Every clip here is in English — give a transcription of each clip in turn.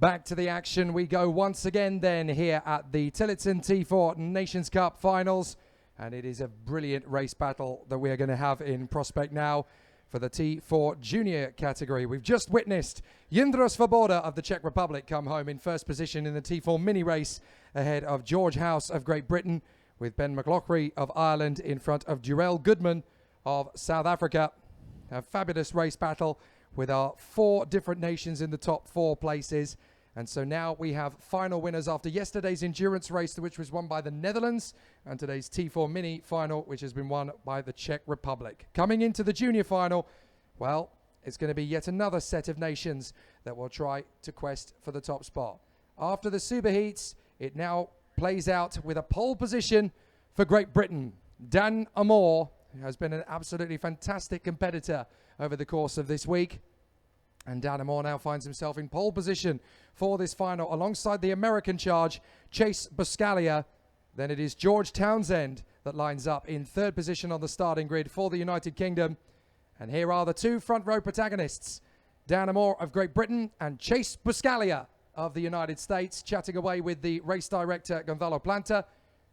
Back to the action we go once again then here at the Tillotson T4 Nations Cup Finals. And it is a brilliant race battle that we are going to have in prospect now for the T4 Junior category. We've just witnessed Jindra Svoboda of the Czech Republic come home in first position in the T4 mini race ahead of George House of Great Britain, with Ben McLaughlin of Ireland in front of Durell Goodman of South Africa. A fabulous race battle with our 4 different nations in the top 4 places. And so now we have final winners after yesterday's endurance race, which was won by the Netherlands, and today's T4 mini final, which has been won by the Czech Republic. Coming into the junior final, well, it's going to be yet another set of nations that will try to quest for the top spot. After the superheats, it now plays out with a pole position for Great Britain. Dan Amor has been an absolutely fantastic competitor over the course of this week. And Dan Amor now finds himself in pole position for this final alongside the American charge, Chase Buscaglia. Then it is George Townsend that lines up in 3rd position on the starting grid for the United Kingdom. And here are the 2 front row protagonists, Dan Amor of Great Britain and Chase Buscaglia of the United States, chatting away with the race director, Gonzalo Planta,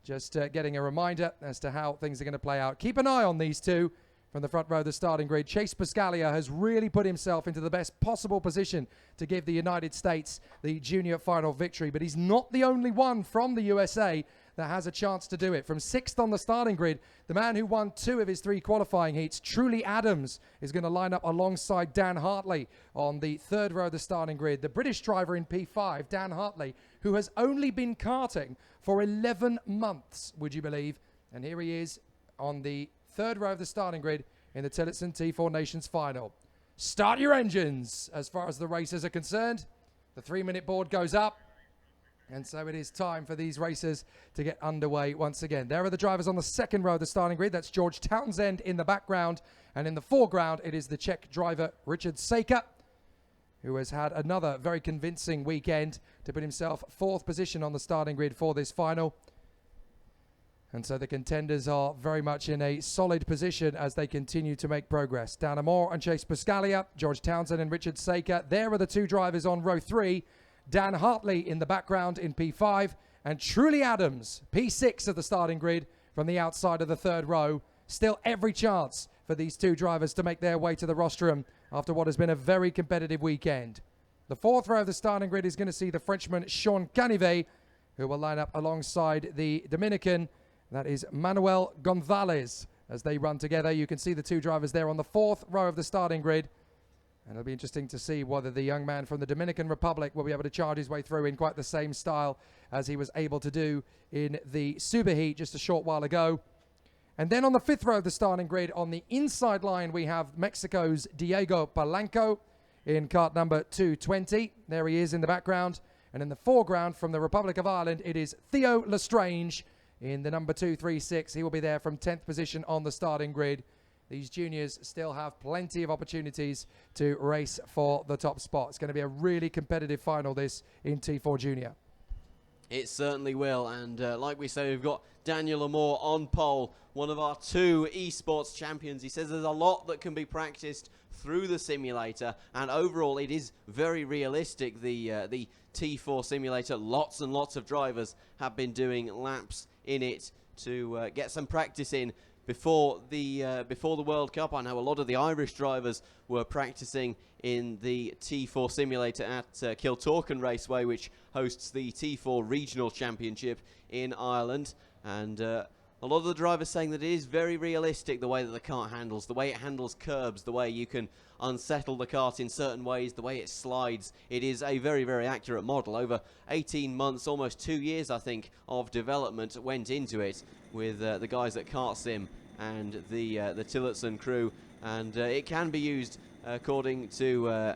just getting a reminder as to how things are going to play out. Keep an eye on these 2 from the front row of the starting grid. Chase Buscaglia has really put himself into the best possible position to give the United States the junior final victory, but he's not the only one from the USA that has a chance to do it. From 6th on the starting grid, the man who won 2 of his 3 qualifying heats, Truly Adams, is going to line up alongside Dan Hartley on the 3rd row of the starting grid. The British driver in P5, Dan Hartley, who has only been karting for 11 months, would you believe? And here he is on the 3rd row of the starting grid in the Tillotson T4 Nations final. Start your engines as far as the racers are concerned. The 3-minute board goes up. And so it is time for these racers to get underway once again. There are the drivers on the 2nd row of the starting grid. That's George Townsend in the background. And in the foreground, it is the Czech driver Richard Seika, who has had another very convincing weekend to put himself 4th position on the starting grid for this final. And so the contenders are very much in a solid position as they continue to make progress. Dan Amor and Chase Buscaglia, George Townsend and Richard Seika. There are the 2 drivers on row 3. Dan Hartley in the background in P5, and Truly Adams, P6 of the starting grid from the outside of the 3rd row. Still every chance for these 2 drivers to make their way to the rostrum after what has been a very competitive weekend. The 4th row of the starting grid is going to see the Frenchman Sean Canivet, who will line up alongside the Dominican, that is Manuel Gonzalez, as they run together. You can see the 2 drivers there on the 4th row of the starting grid. And it'll be interesting to see whether the young man from the Dominican Republic will be able to charge his way through in quite the same style as he was able to do in the superheat just a short while ago. And then on the 5th row of the starting grid, on the inside line, we have Mexico's Diego Palanco in kart number 220. There he is in the background. And in the foreground, from the Republic of Ireland, it is Theo Lestrange in the number 236. He will be there from 10th position on the starting grid. These juniors still have plenty of opportunities to race for the top spot. It's going to be a really competitive final, this, in T4 Junior. It certainly will, and like we say, we've got Daniel Amor on pole, one of our 2 esports champions. He says there's a lot that can be practiced through the simulator, and overall it is very realistic, the T4 simulator. Lots and lots of drivers have been doing laps in it to get some practice in before the World Cup. I know a lot of the Irish drivers were practicing in the T4 simulator at Kiltorcan Raceway, which hosts the T4 Regional Championship in Ireland. And a lot of the drivers saying that it is very realistic, the way that the kart handles, the way it handles curbs, the way you can unsettle the kart in certain ways, the way it slides. It is a very, very accurate model. Over 18 months, almost 2 years, I think, of development went into it with the guys at Kart Sim and the Tillotson crew. And it can be used, according to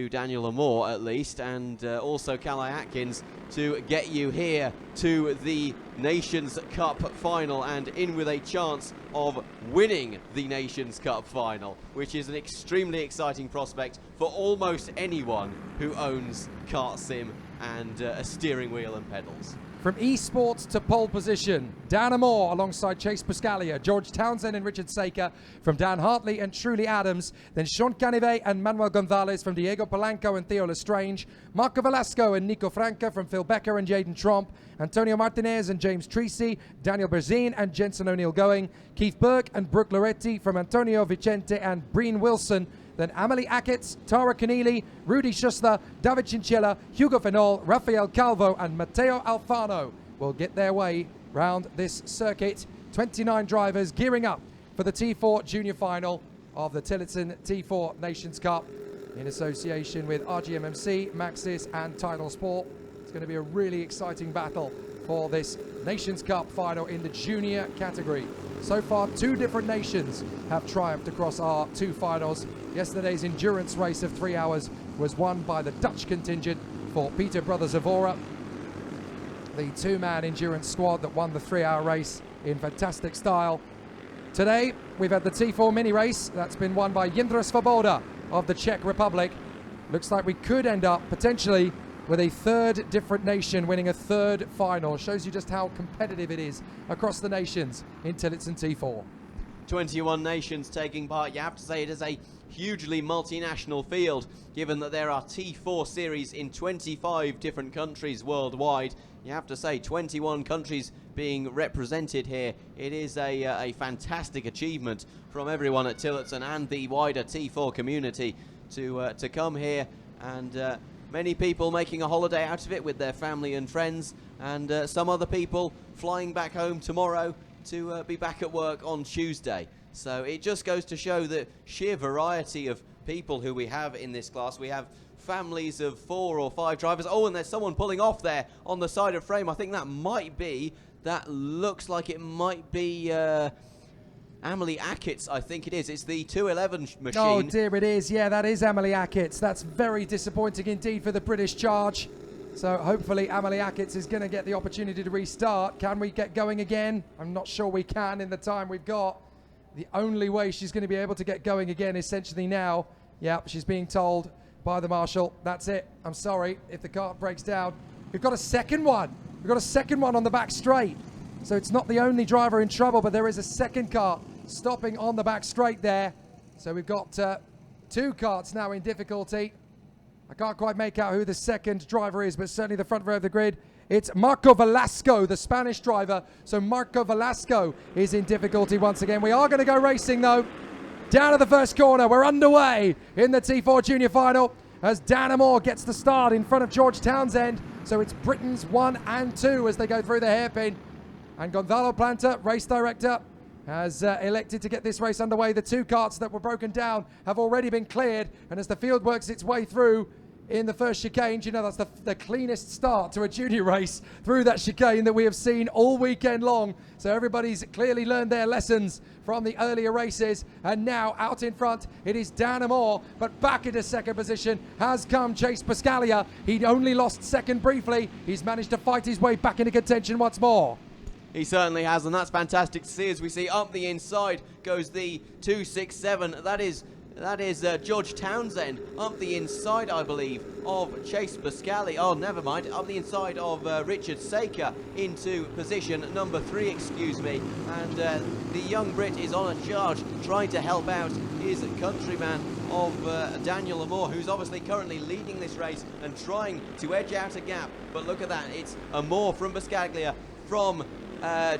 Daniel Amor at least, and also Calais Atkins, to get you here to the Nations Cup final and in with a chance of winning the Nations Cup final, which is an extremely exciting prospect for almost anyone who owns Kart Sim and a steering wheel and pedals. From esports to pole position, Dan Amor alongside Chase Buscaglia, George Townsend and Richard Saker from Dan Hartley and Truly Adams, then Sean Canivet and Manuel Gonzalez from Diego Polanco and Theo Lestrange, Marco Velasco and Nico Franca from Phil Becker and Jaden Tromp, Antonio Martinez and James Treacy, Daniel Berzin and Jensen O'Neill-Going, Keith Burke and Brooke Loretti from Antonio Vicente and Breen Wilson, then Amelie Ackett, Tara Keneally, Rudy Schuster, David Chinchilla, Hugo Fenol, Rafael Calvo and Matteo Alfano will get their way round this circuit. 29 drivers gearing up for the T4 Junior Final of the Tillotson T4 Nations Cup in association with RGMMC, Maxis and Tidal Sport. It's going to be a really exciting battle for this Nations Cup final in the junior category. So far, 2 different nations have triumphed across our 2 finals. Yesterday's endurance race of 3 hours was won by the Dutch contingent for Peter Brothers Avora, the 2-man endurance squad that won the 3-hour race in fantastic style. Today, we've had the T4 mini race that's been won by Jindra Svoboda of the Czech Republic. Looks like we could end up potentially with a 3rd different nation winning a 3rd final. Shows you just how competitive it is across the nations in Tillotson T4. 21 nations taking part. You have to say it is a hugely multinational field, given that there are T4 series in 25 different countries worldwide. You have to say 21 countries being represented here. It is a fantastic achievement from everyone at Tillotson and the wider T4 community to come here, and many people making a holiday out of it with their family and friends, and some other people flying back home tomorrow to be back at work on Tuesday. So it just goes to show the sheer variety of people who we have in this class. We have families of 4 or 5 drivers. Oh, and there's someone pulling off there on the side of frame. I think that looks like it might be Amelie Ackett, I think it is. It's the 211 machine. Oh dear, it is. Yeah, that is Amelie Ackett. That's very disappointing indeed for the British charge. So hopefully Amelie Ackett is going to get the opportunity to restart. Can we get going again? I'm not sure we can in the time we've got. The only way she's going to be able to get going again essentially now. Yeah, she's being told by the marshal, that's it. I'm sorry if the car breaks down. We've got a second one. We've got a second one on the back straight. So it's not the only driver in trouble, but there is a second car stopping on the back straight there. So we've got 2 karts now in difficulty. I can't quite make out who the second driver is, but certainly the front row of the grid. It's Marco Velasco, the Spanish driver. So Marco Velasco is in difficulty once again. We are going to go racing though. Down to the first corner. We're underway in the T4 Junior Final as Dan Amor gets the start in front of George Townsend. So it's Britain's 1 and 2 as they go through the hairpin. And Gonzalo Planta, race director, has elected to get this race underway. The 2 karts that were broken down have already been cleared. And as the field works its way through in the first chicane, you know that's the cleanest start to a junior race through that chicane that we have seen all weekend long. So everybody's clearly learned their lessons from the earlier races. And now out in front, it is Dan Amor, but back into second position has come Chase Buscaglia. He'd only lost second briefly. He's managed to fight his way back into contention once more. He certainly has, and that's fantastic to see as we see up the inside goes the 267. That is George Townsend up the inside, I believe, of Chase Buscaglia. Oh, never mind. Up the inside of Richard Saker into position number 3, excuse me. And the young Brit is on a charge, trying to help out his countryman of Daniel Amor, who's obviously currently leading this race and trying to edge out a gap. But look at that. It's Amor from Buscaglia, from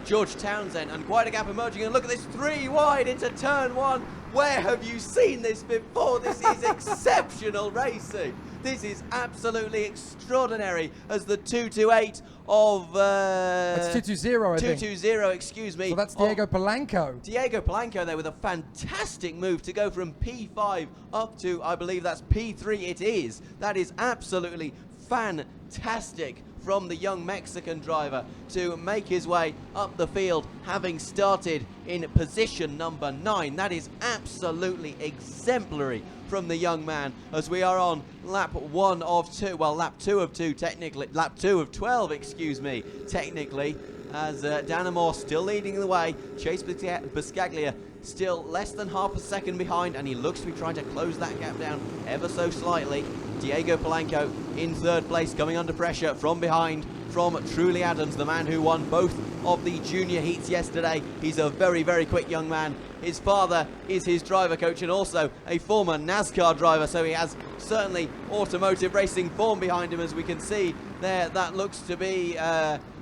George Townsend, and quite a gap emerging. And look at this, 3 wide into turn 1. Where have you seen this before? This is exceptional racing. This is absolutely extraordinary as the 228 of... That's 220, I think. 220, excuse me. So that's Diego Polanco. Diego Polanco there with a fantastic move to go from P5 up to, I believe that's P3 it is. That is absolutely fantastic from the young Mexican driver to make his way up the field, having started in position number 9. That is absolutely exemplary from the young man as we are on lap 1 of 2, well, lap 2 of 2 technically, lap 2 of 12, excuse me, technically, as Dan Amor still leading the way. Chase Buscaglia still less than half a second behind, and he looks to be trying to close that gap down ever so slightly. Diego Polanco in third place, coming under pressure from behind from Truly Adams, the man who won both of the junior heats yesterday. He's a very, very quick young man. His father is his driver coach and also a former NASCAR driver, so he has certainly automotive racing form behind him, as we can see there. That looks to be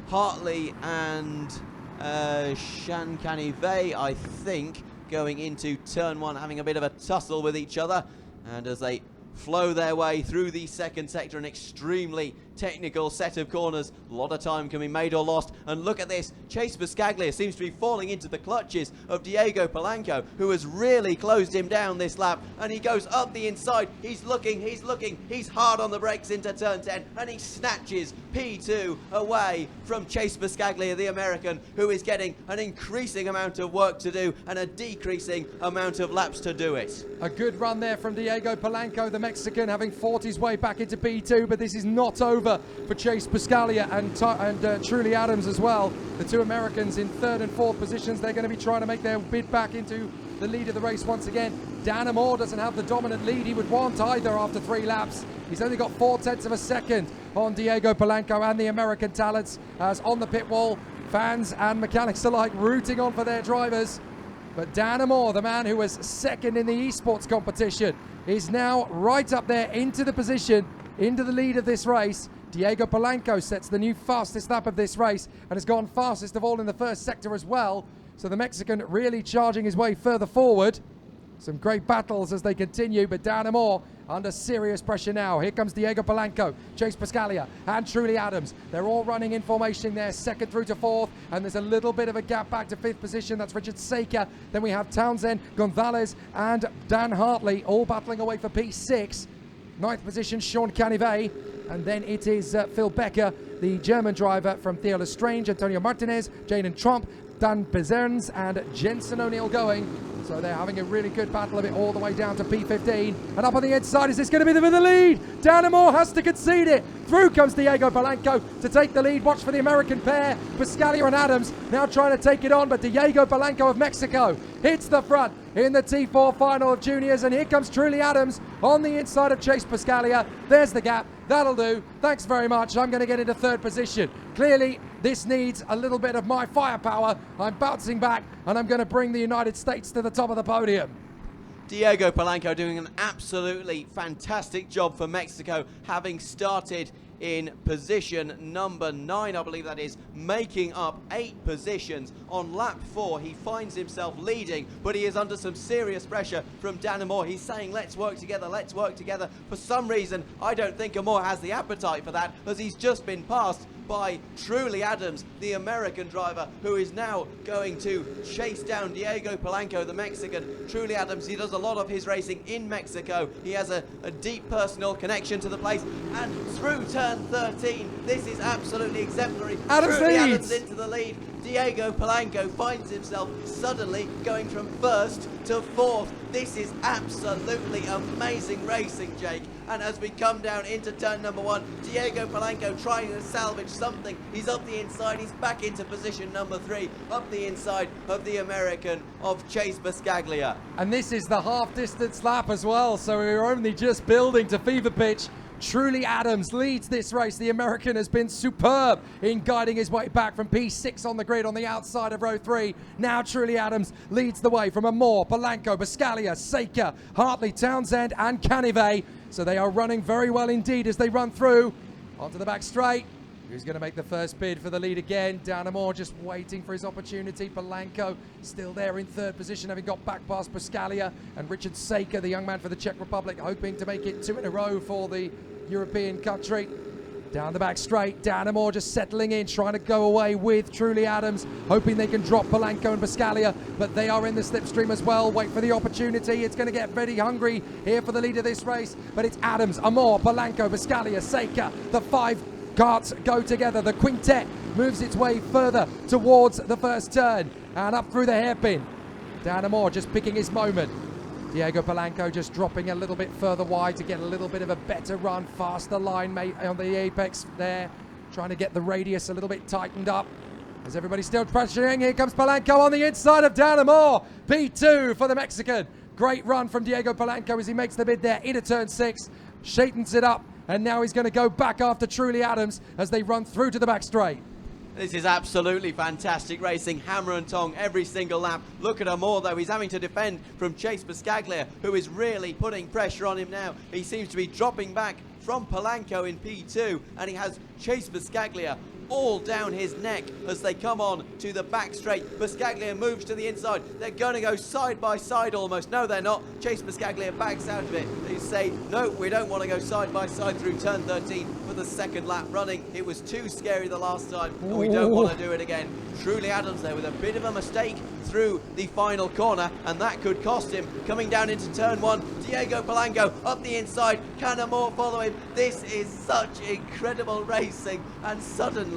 Hartley and Shankanive, I think, going into turn one, having a bit of a tussle with each other. And as they flow their way through the second sector, an extremely technical set of corners, a lot of time can be made or lost. And look at this, Chase Buscaglia seems to be falling into the clutches of Diego Polanco, who has really closed him down this lap, and he goes up the inside. He's looking, he's hard on the brakes into turn 10, and he snatches P2 away from Chase Buscaglia, the American, who is getting an increasing amount of work to do and a decreasing amount of laps to do it. A good run there from Diego Polanco, the Mexican, having fought his way back into P2, but this is not over for Chase Buscaglia and Truly Adams as well. The two Americans in third and fourth positions. They're going to be trying to make their bid back into the lead of the race once again. Dan Amor doesn't have the dominant lead he would want either after 3 laps. He's only got 0.4 of a second on Diego Polanco and the American talents, as on the pit wall, fans and mechanics alike rooting on for their drivers. But Dan Amor, the man who was second in the esports competition, is now right up there into the position, into the lead of this race. Diego Polanco sets the new fastest lap of this race and has gone fastest of all in the first sector as well. So the Mexican really charging his way further forward. Some great battles as they continue, but Dan Amor under serious pressure now. Here comes Diego Polanco, Chase Buscaglia and Truly Adams. They're all running in formation there, second through to fourth, and there's a little bit of a gap back to fifth position. That's Richard Saker. Then we have Townsend, Gonzalez and Dan Hartley all battling away for P6. Ninth position, Sean Canive. And then it is Phil Becker, the German driver from Theo Lestrange, Antonio Martinez, Jaden Trump, Dan Bezerns and Jensen O'Neill going. So they're having a really good battle of it all the way down to P15. And up on the inside, is this going to be the lead? Dan Amor has to concede it. Through comes Diego Polanco to take the lead. Watch for the American pair, Buscaglia and Adams, now trying to take it on. But Diego Polanco of Mexico hits the front in the T4 final of juniors. And here comes Truly Adams on the inside of Chase Buscaglia. There's the gap. That'll do. Thanks very much. I'm going to get into third position. Clearly, this needs a little bit of my firepower. I'm bouncing back, and I'm going to bring the United States to the top of the podium. Diego Polanco doing an absolutely fantastic job for Mexico, having started in position number 9, I believe that is, making up 8 positions. On lap 4, he finds himself leading, but he is under some serious pressure from Dan Amor. He's saying, let's work together, let's work together. For some reason, I don't think Amor has the appetite for that, as he's just been passed by Truly Adams, the American driver, who is now going to chase down Diego Polanco, the Mexican. Truly Adams, he does a lot of his racing in Mexico. He has a deep personal connection to the place. And through turn 13, this is absolutely exemplary. Truly Adams into the lead. Diego Polanco finds himself suddenly going from first to fourth. This is absolutely amazing racing, Jake. And as we come down into turn number 1, Diego Polanco trying to salvage something. He's up the inside, he's back into position number 3, up the inside of the American of Chase Buscaglia. And this is the half-distance lap as well, so we're only just building to fever pitch. Truly Adams leads this race. The American has been superb in guiding his way back from P6 on the grid on the outside of row 3. Now Truly Adams leads the way from Amor, Polanco, Buscaglia, Saker, Hartley, Townsend and Canive. So they are running very well indeed as they run through onto the back straight. Who's going to make the first bid for the lead again? Dan Amor just waiting for his opportunity. Polanco still there in third position, having got back past Buscaglia, and Richard Saker, the young man for the Czech Republic, hoping to make it 2 in a row for the European country. Down the back straight, Dan Amor just settling in, trying to go away with Truly Adams, hoping they can drop Polanco and Buscaglia, but they are in the slipstream as well. Wait for the opportunity. It's going to get very hungry here for the lead of this race, but it's Adams, Amor, Polanco, Buscaglia, Saker. The 5 carts go together. The quintet moves its way further towards the first turn and up through the hairpin. Dan Amor just picking his moment. Diego Polanco just dropping a little bit further wide to get a little bit of a better run, faster line mate on the apex there, trying to get the radius a little bit tightened up. As everybody's still pressuring, here comes Polanco on the inside of Dan Amor. P2 for the Mexican. Great run from Diego Polanco as he makes the bid there into turn 6. straightens it up, and now he's going to go back after Truly Adams as they run through to the back straight. This is absolutely fantastic racing, hammer and tong every single lap. Look at Amor though, he's having to defend from Chase Buscaglia, who is really putting pressure on him now. He seems to be dropping back from Polanco in P2, and he has Chase Buscaglia all down his neck as they come on to the back straight. Buscaglia moves to the inside. They're going to go side by side almost. No, they're not. Chase Buscaglia backs out of it. They say, no, we don't want to go side by side through turn 13 for the second lap running. It was too scary the last time, and we don't want to do it again. Truly Adams there with a bit of a mistake through the final corner, and that could cost him. Coming down into turn 1, Diego Polanco up the inside. Can Amor follow him? This is such incredible racing, and suddenly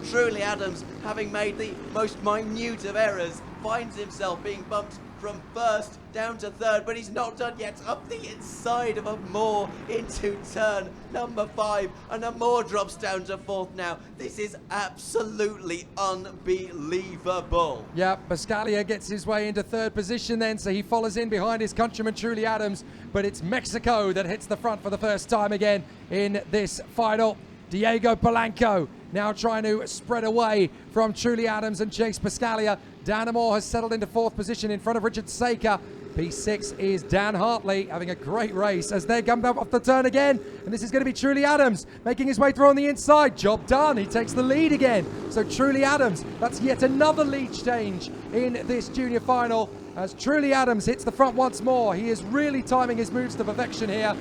Truly Adams, having made the most minute of errors, finds himself being bumped from first down to third, but he's not done yet. Up the inside of Amor into turn number 5, and Amor drops down to 4th now. This is absolutely unbelievable. Yeah, Buscaglia gets his way into 3rd position then, so he follows in behind his countryman Truly Adams, but it's Mexico that hits the front for the first time again in this final. Diego Polanco now trying to spread away from Truly Adams and Chase Buscaglia. Dan Amor has settled into 4th position in front of Richard Saker. P6 is Dan Hartley, having a great race as they come up off the turn again. And this is going to be Truly Adams making his way through on the inside. Job done. He takes the lead again. So Truly Adams, that's yet another lead change in this junior final as Truly Adams hits the front once more. He is really timing his moves to perfection here.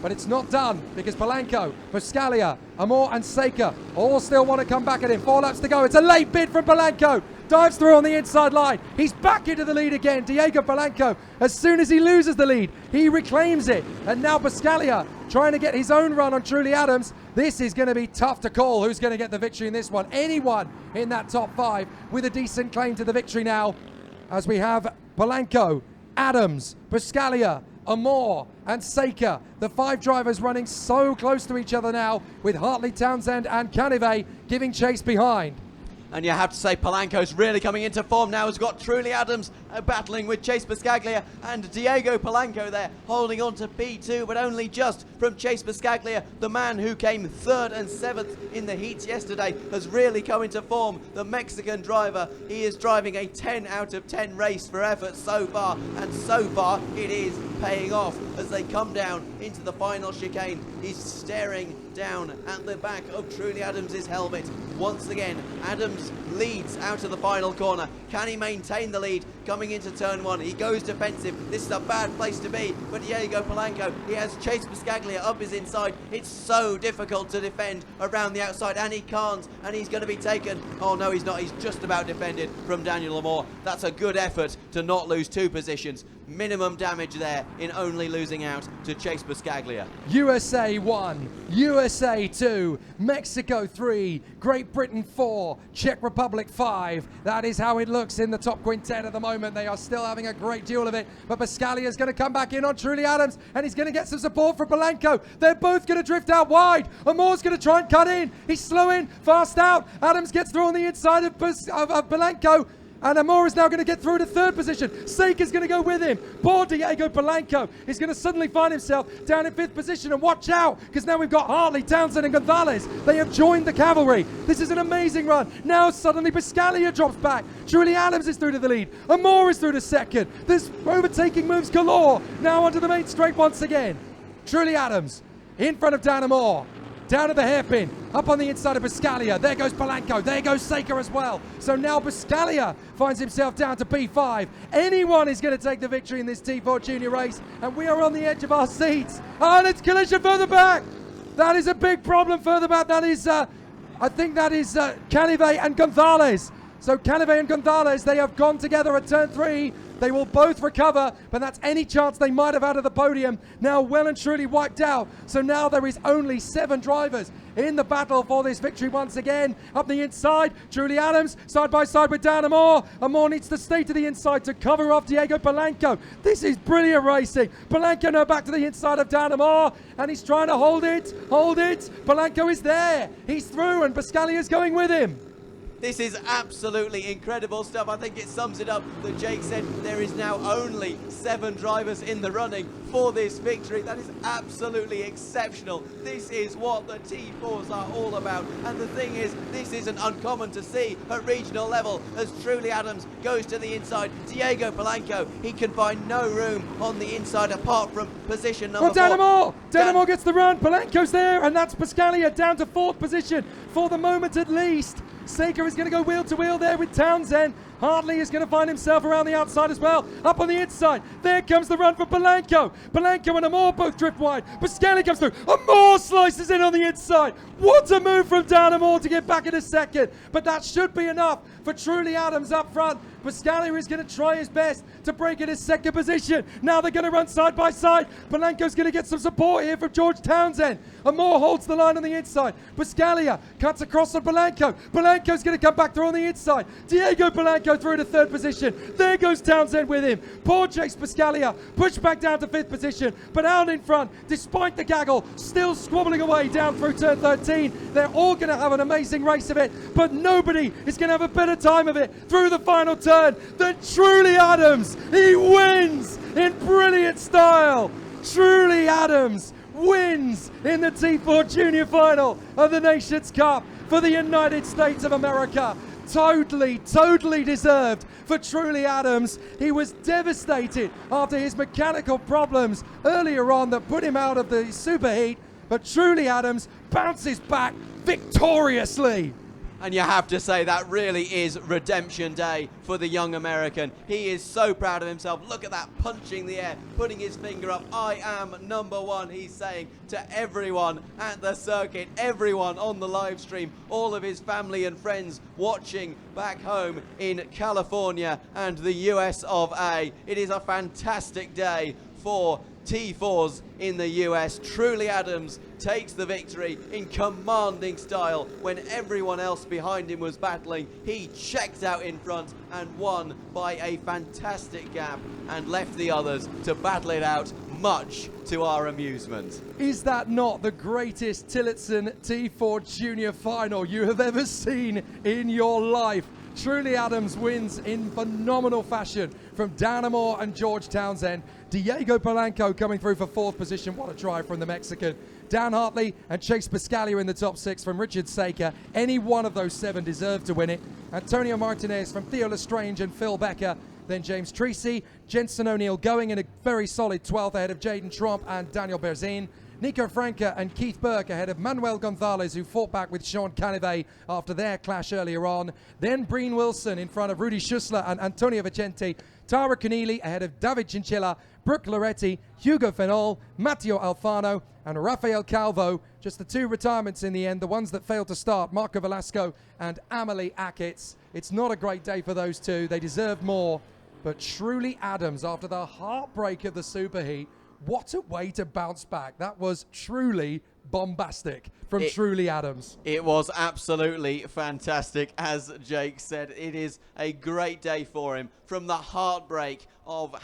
But it's not done because Polanco, Buscaglia, Amor and Saker all still want to come back at him. 4 laps to go. It's a late bid from Polanco. Dives through on the inside line. He's back into the lead again. Diego Polanco, as soon as he loses the lead, he reclaims it. And now Buscaglia trying to get his own run on Truly Adams. This is going to be tough to call who's going to get the victory in this one. Anyone in that top 5 with a decent claim to the victory now, as we have Polanco, Adams, Buscaglia, Amor and Saker, the 5 drivers running so close to each other now, with Hartley, Townsend and Caneve giving chase behind. And you have to say Polanco's really coming into form now. Has got Truly Adams battling with Chase Buscaglia, and Diego Polanco there holding on to P2, but only just from Chase Buscaglia. The man who came 3rd and 7th in the heats yesterday has really come into form. The Mexican driver, he is driving a 10 out of 10 race for effort so far, and so far it is paying off as they come down into the final chicane. He's staring down at the back of Truly Adams' helmet. Once again, Adams leads out of the final corner. Can he maintain the lead coming into turn 1? He goes defensive. This is a bad place to be for Diego Polanco. He has Chase Buscaglia up his inside. It's so difficult to defend around the outside, and he can't, and he's going to be taken. Oh no, he's not. He's just about defended from Daniel Amor. That's a good effort to not lose 2 positions. Minimum damage there in only losing out to Chase Buscaglia. USA 1, USA 2, Mexico 3, Great Britain 4, Czech Republic 5. That is how it looks in the top quintet at the moment. They are still having a great deal of it, but Buscaglia is going to come back in on Truly Adams, and he's going to get some support from Polanco. They're both going to drift out wide. Amor's going to try and cut in. He's slow in, fast out. Adams gets through on the inside of Polanco. And Amor is now going to get through to 3rd position. Saker's going to go with him. Poor Diego Polanco is going to suddenly find himself down in 5th position. And watch out, because now we've got Hartley, Townsend and Gonzalez. They have joined the cavalry. This is an amazing run. Now suddenly Buscaglia drops back. Truly Adams is through to the lead. Amor is through to 2nd. There's overtaking moves galore. Now onto the main straight once again. Truly Adams in front of Dan Amor. Down to the hairpin, up on the inside of Buscaglia. There goes Polanco, there goes Saker as well. So now Buscaglia finds himself down to P5. Anyone is going to take the victory in this T4 junior race, and we are on the edge of our seats. And it's collision further back. That is a big problem further back. That is, I think that is Caneve and Gonzalez. So Caneve and Gonzalez, they have gone together at turn 3. They will both recover, but that's any chance they might have had of the podium now well and truly wiped out. So now there is only 7 drivers in the battle for this victory once again. Up the inside, Truly Adams side by side with Dan Amor. Amor needs to stay to the inside to cover off Diego Polanco. This is brilliant racing. Polanco now back to the inside of Dan Amor, and he's trying to hold it. Polanco is there. He's through, and Buscaglia is going with him. This is absolutely incredible stuff. I think it sums it up that Jake said there is now only 7 drivers in the running for this victory. That is absolutely exceptional. This is what the T4s are all about. And the thing is, this isn't uncommon to see at regional level as Truly Adams goes to the inside. Diego Polanco, he can find no room on the inside apart from position number 4. Danamore gets the run. Polanco's there, and that's Buscaglia down to 4th position for the moment at least. Saker is going to go wheel to wheel there with Townsend. Hartley is going to find himself around the outside as well. Up on the inside. There comes the run for Polanco. Polanco and Amor both drift wide. Buscaglia comes through. Amor slices in on the inside. What a move from Danamore to get back in a second. But that should be enough for Truly Adams up front. Buscaglia is going to try his best to break in his second position. Now they're going to run side by side. Polanco's going to get some support here from George Townsend. Amor holds the line on the inside. Buscaglia cuts across on Polanco. Polanco's going to come back through on the inside. Diego Polanco through to 3rd position. There goes Townsend with him. Poor Chase Buscaglia pushed back down to 5th position, but out in front, despite the gaggle, still squabbling away down through turn 13. They're all going to have an amazing race of it, but nobody is going to have a better time of it through the final turn than Truly Adams. He wins in brilliant style. Truly Adams wins in the T4 Junior Final of the Nations Cup for the United States of America. Totally deserved for Truly Adams. He was devastated after his mechanical problems earlier on that put him out of the superheat, but Truly Adams bounces back victoriously. And you have to say that really is redemption day for the young American. He is so proud of himself. Look at that, punching the air, putting his finger up. I am number 1, he's saying to everyone at the circuit, everyone on the live stream, all of his family and friends watching back home in California and the US of A. It is a fantastic day for T4s in the US. Truly Adams takes the victory in commanding style. When everyone else behind him was battling, he checked out in front and won by a fantastic gap and left the others to battle it out, much to our amusement. Is that not the greatest Tillotson T4 Junior Final you have ever seen in your life? Truly Adams wins in phenomenal fashion from Danamore and George Townsend. Diego Polanco coming through for 4th position. What a drive from the Mexican. Dan Hartley and Chase Buscaglia in the top 6 from Richard Saker. Any one of those 7 deserved to win it. Antonio Martinez from Theo Lestrange and Phil Becker. Then James Treacy, Jensen O'Neill going in a very solid 12th ahead of Jaden Tromp and Daniel Berzin. Nico Franca and Keith Burke ahead of Manuel Gonzalez, who fought back with Sean Canivet after their clash earlier on. Then Breen Wilson in front of Rudy Schussler and Antonio Vicente. Tara Connealy ahead of David Chinchilla, Brooke Loretti, Hugo Fenol, Matteo Alfano and Rafael Calvo. Just the 2 retirements in the end, the ones that failed to start, Marco Velasco and Amelie Ackitts. It's not a great day for those 2. They deserved more. But Truly Adams, after the heartbreak of the superheat, what a way to bounce back. That was truly bombastic from Truly Adams. It was absolutely fantastic. As Jake said, it is a great day for him. From the heartbreak of